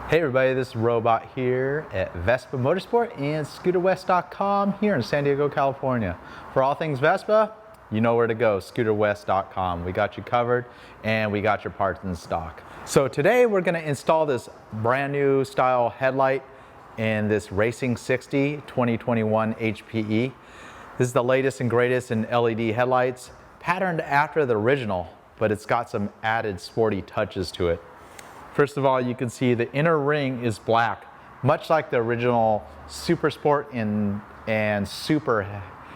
Hey everybody, this is Robot here at Vespa Motorsport and ScooterWest.com here in San Diego, California. For all things Vespa, you know where to go, ScooterWest.com. We got you covered and we got your parts in stock. So today we're going to install this brand new style headlight in this Racing 60 2021 HPE. This is the latest and greatest in LED headlights, patterned after the original, but it's got some added sporty touches to it. First of all, you can see the inner ring is black, much like the original Super Sport and Super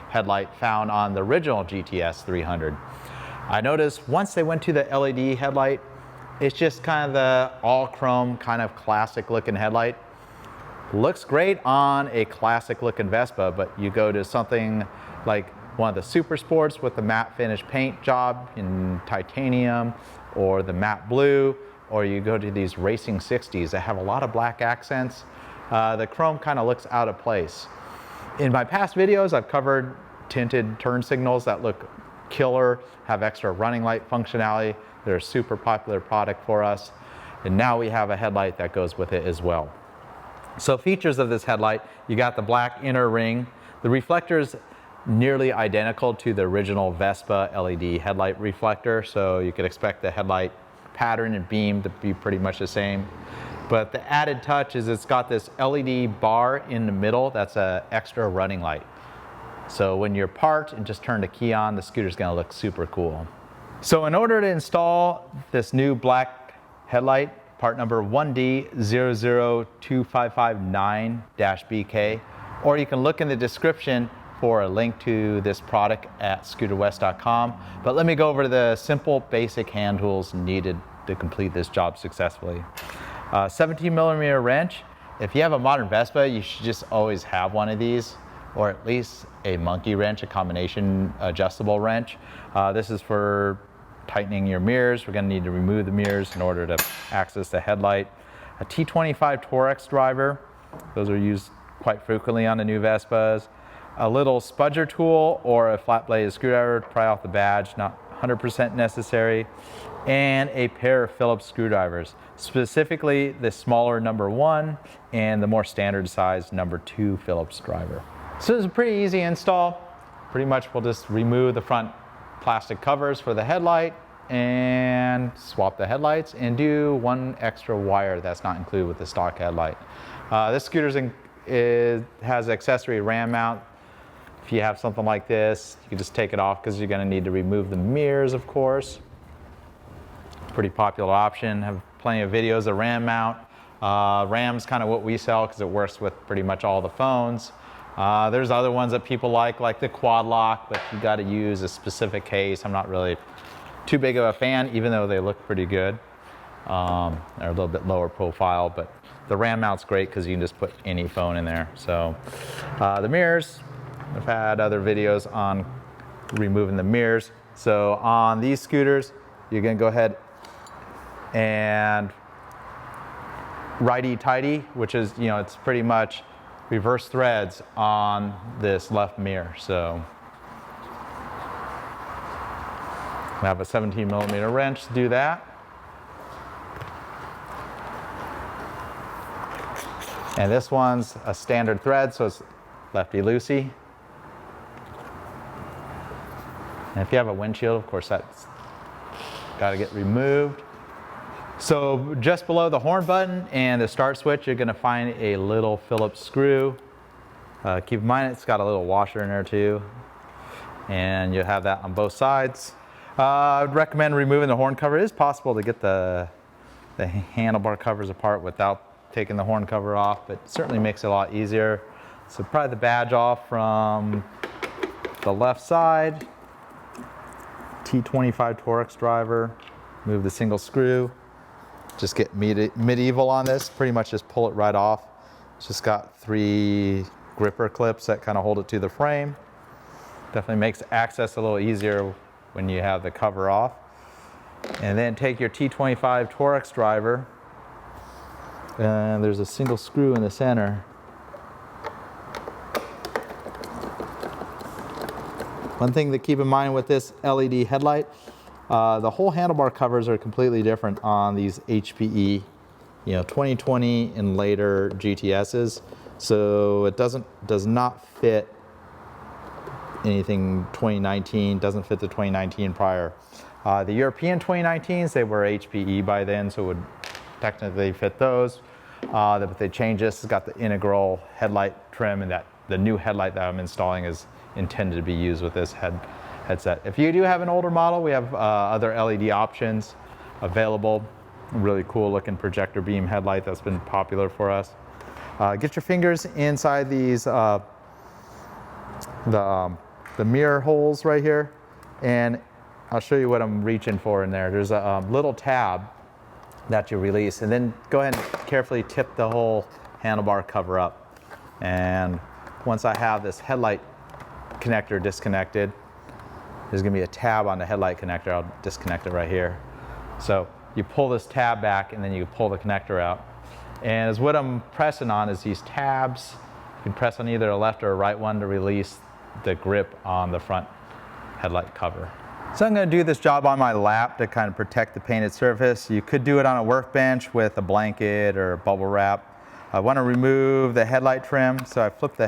headlight found on the original GTS 300. I noticed once they went to the LED headlight, it's just kind of the all chrome kind of classic looking headlight. Looks great on a classic looking Vespa, but you go to something like one of the Super Sports with the matte finish paint job in titanium or the matte blue, or you go to these Racing 60s that have a lot of black accents, the chrome kind of looks out of place. In my past videos, I've covered tinted turn signals that look killer, have extra running light functionality. They're a super popular product for us. And now we have a headlight that goes with it as well. So features of this headlight, you got the black inner ring. The reflector is nearly identical to the original Vespa LED headlight reflector, so you could expect the headlight pattern and beam to be pretty much the same. But the added touch is it's got this LED bar in the middle that's an extra running light. So when you're parked and just turn the key on, the scooter's gonna look super cool. So in order to install this new black headlight, part number 1D002559-BK, or you can look in the description for a link to this product at ScooterWest.com. But let me go over the simple basic hand tools needed to complete this job successfully. 17mm wrench. If you have a modern Vespa, you should just always have one of these, or at least a monkey wrench, a combination adjustable wrench. This is for tightening your mirrors. We're going to need to remove the mirrors in order to access the headlight. A T25 Torex driver. Those are used quite frequently on the new Vespas. A little spudger tool or a flat bladed screwdriver to pry off the badge, not 100% necessary. And a pair of Phillips screwdrivers, specifically the smaller number 1 and the more standard size number 2 Phillips driver. So it's a pretty easy install. Pretty much we'll just remove the front plastic covers for the headlight and swap the headlights and do one extra wire that's not included with the stock headlight. This scooter has accessory ram mount. If you have something like this, you can just take it off because you're going to need to remove the mirrors, of course. Pretty popular option. Have plenty of videos of ram mount. Ram's kind of what we sell because it works with pretty much all the phones. There's other ones that people like the quad lock, but you got to use a specific case. I'm not really too big of a fan, even though they look pretty good. They're a little bit lower profile, but the ram mount's great because you can just put any phone in there. So the mirrors, I've had other videos on removing the mirrors. So on these scooters, you're going to go ahead and righty-tighty, which is, it's pretty much reverse threads on this left mirror. So we have a 17mm wrench to do that. And this one's a standard thread, so it's lefty-loosey. And if you have a windshield, of course, that's got to get removed. So just below the horn button and the start switch, you're going to find a little Phillips screw. Keep in mind it's got a little washer in there too. And you'll have that on both sides. I would recommend removing the horn cover. It is possible to get the handlebar covers apart without taking the horn cover off, but it certainly makes it a lot easier. So pry the badge off from the left side. T25 Torex driver, move the single screw, just get medieval on this, pretty much just pull it right off. It's just got 3 gripper clips that kind of hold it to the frame. Definitely makes access a little easier when you have the cover off. And then take your T25 Torex driver, and there's a single screw in the center. One thing to keep in mind with this LED headlight, The whole handlebar covers are completely different on these HPE, 2020 and later GTSs. So it does not fit anything 2019, doesn't fit the 2019 prior. The European 2019s, they were HPE by then, so it would technically fit those. But they changed this. It's got the integral headlight trim, and that the new headlight that I'm installing is intended to be used with this headset. If you do have an older model, we have other LED options available. Really cool looking projector beam headlight that's been popular for us. Get your fingers inside these the mirror holes right here, and I'll show you what I'm reaching for in there. There's a little tab that you release, and then go ahead and carefully tip the whole handlebar cover up. And once I have this headlight connector disconnected, there's gonna be a tab on the headlight connector. I'll disconnect it right here. So you pull this tab back, and then you pull the connector out. And as what I'm pressing on is these tabs. You can press on either a left or a right one to release the grip on the front headlight cover. So I'm going to do this job on my lap to kind of protect the painted surface. You could do it on a workbench with a blanket or bubble wrap. I want to remove the headlight trim, so I flip the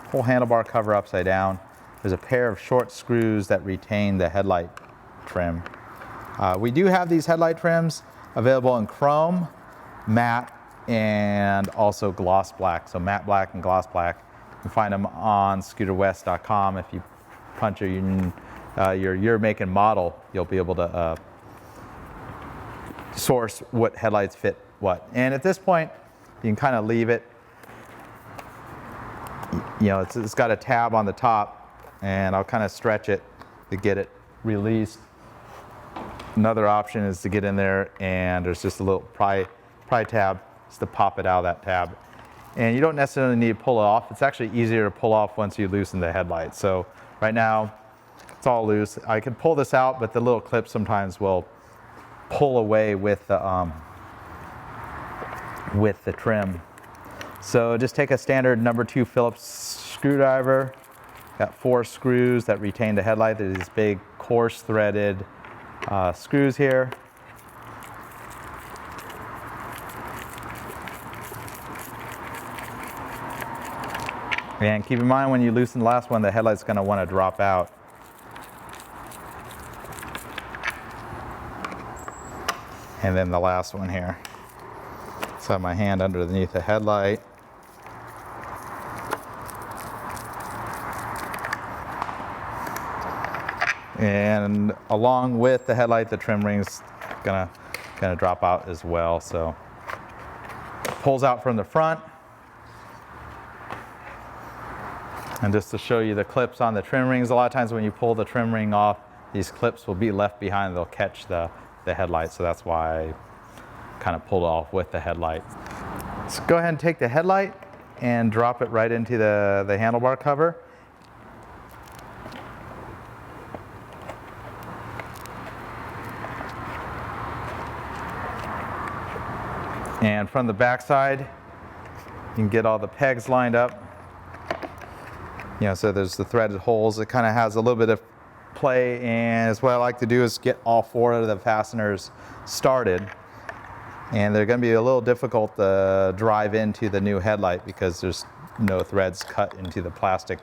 whole handlebar cover upside down. There's a pair of short screws that retain the headlight trim. We do have these headlight trims available in chrome, matte, and also gloss black. So matte black and gloss black. You can find them on scooterwest.com. If you punch your year, make, and model, you'll be able to source what headlights fit what. And at this point, you can kind of leave it. It's got a tab on the top, and I'll kind of stretch it to get it released. Another option is to get in there, and there's just a little pry tab just to pop it out of that tab. And you don't necessarily need to pull it off. It's actually easier to pull off once you loosen the headlight. So right now, it's all loose. I can pull this out, but the little clip sometimes will pull away with the trim. So just take a standard number 2 Phillips screwdriver. Got 4 screws that retain the headlight. There's these big coarse threaded screws here. And keep in mind, when you loosen the last one, the headlight's going to want to drop out. And then the last one here. So I have my hand underneath the headlight. And along with the headlight, the trim ring's gonna drop out as well. So it pulls out from the front. And just to show you the clips on the trim rings, a lot of times when you pull the trim ring off, these clips will be left behind. They'll catch the headlight, so that's why I kind of pulled it off with the headlight. So go ahead and take the headlight and drop it right into the handlebar cover. And from the back side, you can get all the pegs lined up. So there's the threaded holes. It kind of has a little bit of play, and what I like to do is get all 4 of the fasteners started. And they're going to be a little difficult to drive into the new headlight because there's no threads cut into the plastic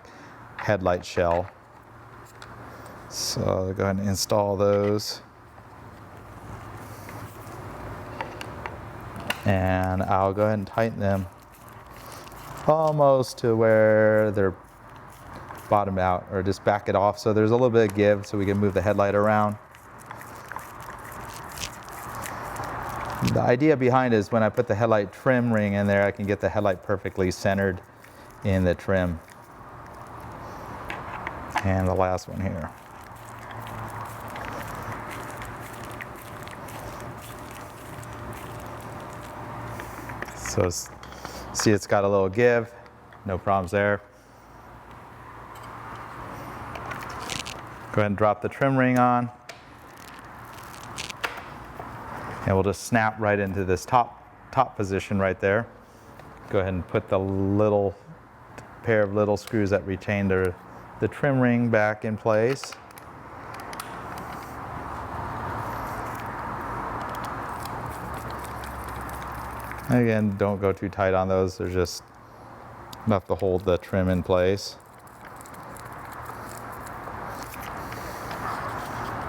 headlight shell. So go ahead and install those. And I'll go ahead and tighten them almost to where they're bottom out, or just back it off so there's a little bit of give so we can move the headlight around. The idea behind it is when I put the headlight trim ring in there, I can get the headlight perfectly centered in the trim. And the last one here. So see, it's got a little give, no problems there. Go ahead and drop the trim ring on. And we'll just snap right into this top position right there. Go ahead and put the little pair of little screws that retain the trim ring back in place. Again, don't go too tight on those. They're just enough to hold the trim in place.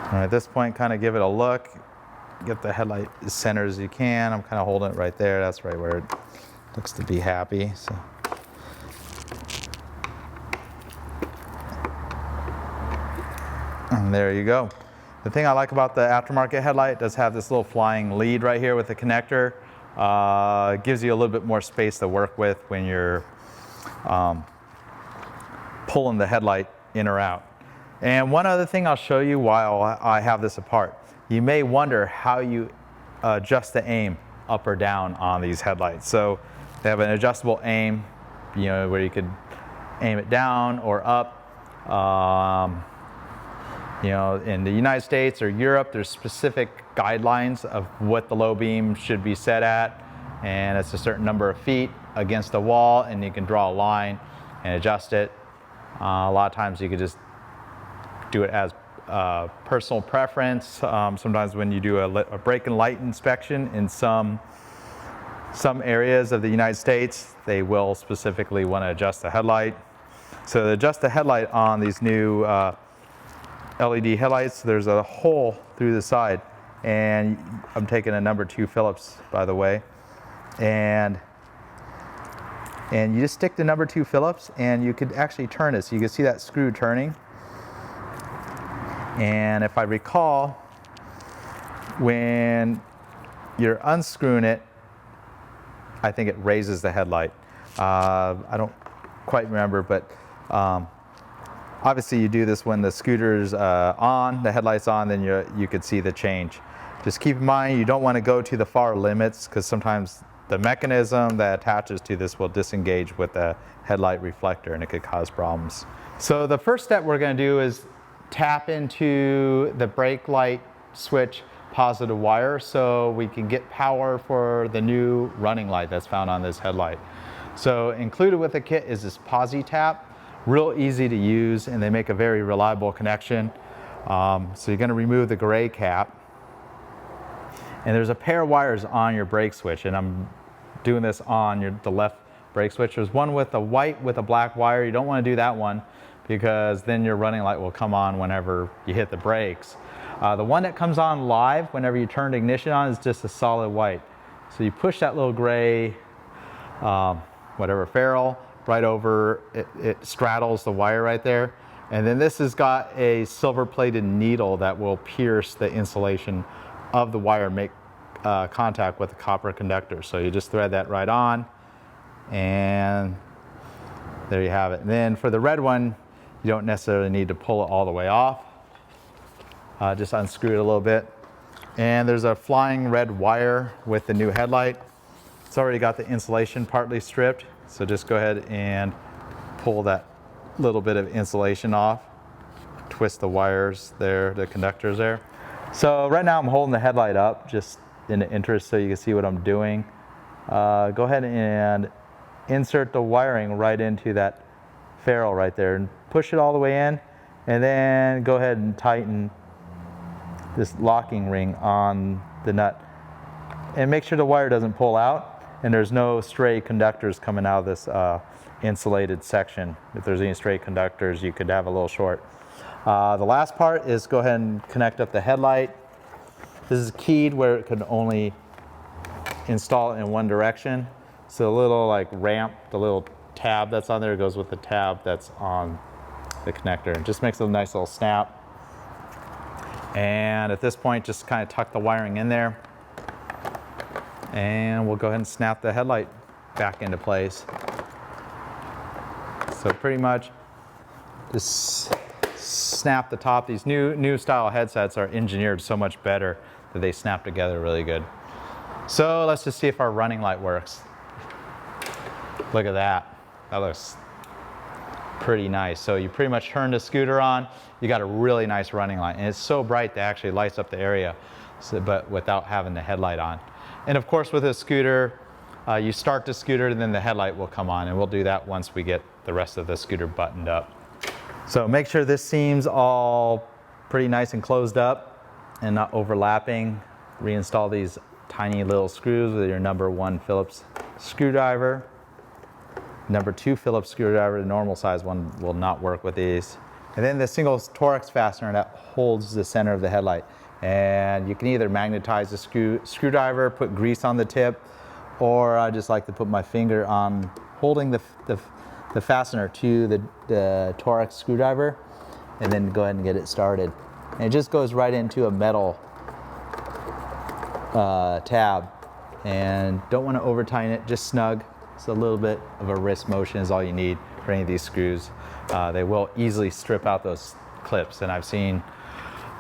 All right, at this point, kind of give it a look. Get the headlight as centered as you can. I'm kind of holding it right there. That's right where it looks to be happy. So. And there you go. The thing I like about the aftermarket headlight, it does have this little flying lead right here with the connector. It gives you a little bit more space to work with when you're pulling the headlight in or out. And one other thing I'll show you while I have this apart. You may wonder how you adjust the aim up or down on these headlights. So they have an adjustable aim, you know, where you could aim it down or up. You know, in the United States or Europe, there's specific guidelines of what the low beam should be set at, and it's a certain number of feet against the wall, and you can draw a line and adjust it. A lot of times you could just do it as personal preference. Sometimes when you do a brake and light inspection in some areas of the United States, they will specifically want to adjust the headlight. So to adjust the headlight on these new LED headlights, there's a hole through the side, and I'm taking a number 2 Phillips, by the way, and you just stick the number 2 Phillips, and you could actually turn it. So you can see that screw turning. And if I recall, when you're unscrewing it, I think it raises the headlight. I don't quite remember, but obviously you do this when the scooter's on, the headlight's on, then you could see the change. Just keep in mind, you don't want to go to the far limits, because sometimes the mechanism that attaches to this will disengage with the headlight reflector, and it could cause problems. So the first step we're going to do is tap into the brake light switch positive wire so we can get power for the new running light that's found on this headlight. So included with the kit is this Posi tap. Real easy to use, and they make a very reliable connection. So you're going to remove the gray cap, and there's a pair of wires on your brake switch, and I'm doing this on the left brake switch. There's one with a white with a black wire. You don't want to do that one, because then your running light will come on whenever you hit the brakes. The one that comes on live whenever you turn the ignition on is just a solid white. So you push that little gray whatever ferrule right over, it straddles the wire right there. And then this has got a silver plated needle that will pierce the insulation of the wire, make contact with the copper conductor. So you just thread that right on, and there you have it. And then for the red one, you don't necessarily need to pull it all the way off. Just unscrew it a little bit. And there's a flying red wire with the new headlight. It's already got the insulation partly stripped. So just go ahead and pull that little bit of insulation off. Twist the wires there, the conductors there. So right now I'm holding the headlight up just in the interest so you can see what I'm doing. Go ahead and insert the wiring right into that ferrule right there and push it all the way in, and then go ahead and tighten this locking ring on the nut. And make sure the wire doesn't pull out and there's no stray conductors coming out of this insulated section. If there's any stray conductors, you could have a little short. The last part is go ahead and connect up the headlight. This is keyed where it could only install it in one direction. So the little like ramp, the little tab that's on there goes with the tab that's on the connector. It just makes a nice little snap. And at this point, just kind of tuck the wiring in there. And we'll go ahead and snap the headlight back into place. So pretty much just snap the top. These new style headsets are engineered so much better that they snap together really good. So let's just see if our running light works. Look at that. That looks pretty nice. So you pretty much turn the scooter on, you got a really nice running light. And it's so bright that it actually lights up the area, but without having the headlight on. And of course with a scooter, you start the scooter and then the headlight will come on, and we'll do that once we get the rest of the scooter buttoned up. So make sure this seam's all pretty nice and closed up and not overlapping. Reinstall these tiny little screws with your number 1 Phillips screwdriver. Number 2 Phillips screwdriver, the normal size one, will not work with these. And then the single Torx fastener that holds the center of the headlight. And you can either magnetize the screwdriver, put grease on the tip, or I just like to put my finger on holding the fastener to the Torx screwdriver, and then go ahead and get it started. And it just goes right into a metal tab, and don't want to over tighten it, just snug. So a little bit of a wrist motion is all you need for any of these screws. They will easily strip out those clips, and I've seen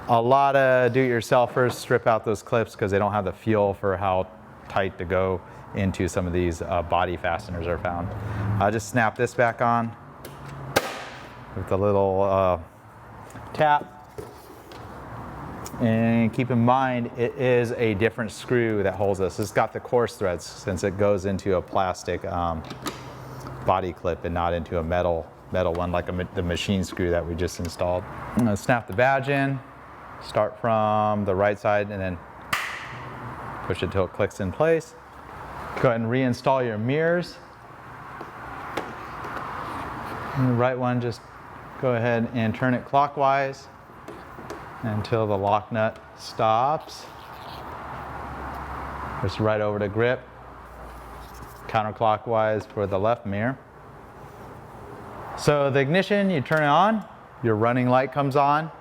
a lot of do-it-yourselfers strip out those clips because they don't have the feel for how tight to go into some of these body fasteners are found. I'll just snap this back on with the little tap. And keep in mind, it is a different screw that holds this. It's got the coarse threads since it goes into a plastic body clip and not into a metal one like the machine screw that we just installed. I'm gonna snap the badge in, start from the right side, and then push it till it clicks in place. Go ahead and reinstall your mirrors. And the right one, just go ahead and turn it clockwise until the lock nut stops. Just right over the grip. Counterclockwise for the left mirror. So the ignition, you turn it on, your running light comes on,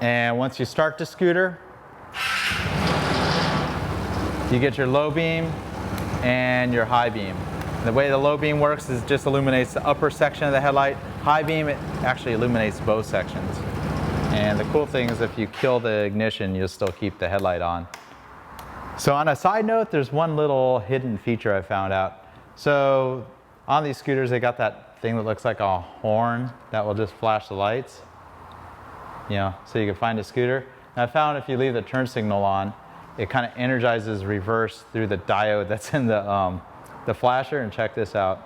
and once you start the scooter, you get your low beam and your high beam. The way the low beam works is it just illuminates the upper section of the headlight. High beam, it actually illuminates both sections. And the cool thing is if you kill the ignition, you'll still keep the headlight on. So on a side note, there's one little hidden feature I found out. So on these scooters, they got that thing that looks like a horn that will just flash the lights. You know, so you can find a scooter. And I found if you leave the turn signal on, it kind of energizes reverse through the diode that's in the flasher. And check this out.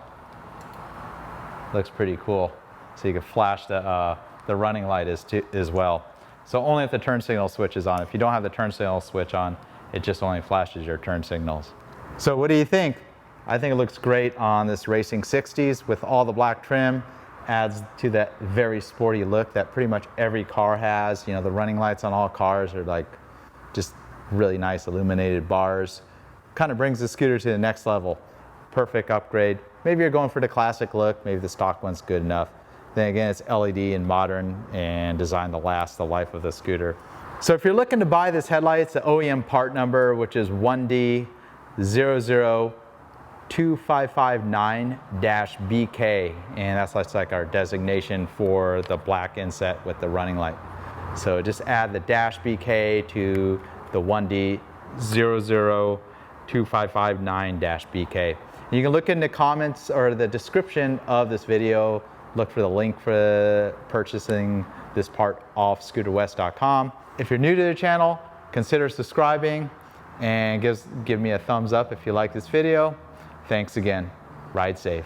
Looks pretty cool. So you can flash the running light as well. So only if the turn signal switch is on. If you don't have the turn signal switch on, it just only flashes your turn signals. So what do you think? I think it looks great on this Racing 60s with all the black trim. Adds to that very sporty look that pretty much every car has. You know, the running lights on all cars are like just really nice illuminated bars. Kind of brings the scooter to the next level. Perfect upgrade. Maybe you're going for the classic look. Maybe the stock one's good enough. Then again, it's LED and modern and designed to last the life of the scooter. So if you're looking to buy this headlight, it's the OEM part number, which is 1D0025559-BK. And that's like our designation for the black inset with the running light. So just add the -BK to the 1D0025559-BK. You can look in the comments or the description of this video, look for the link for purchasing this part off scooterwest.com. If you're new to the channel, consider subscribing and give me a thumbs up if you like this video. Thanks again. Ride safe.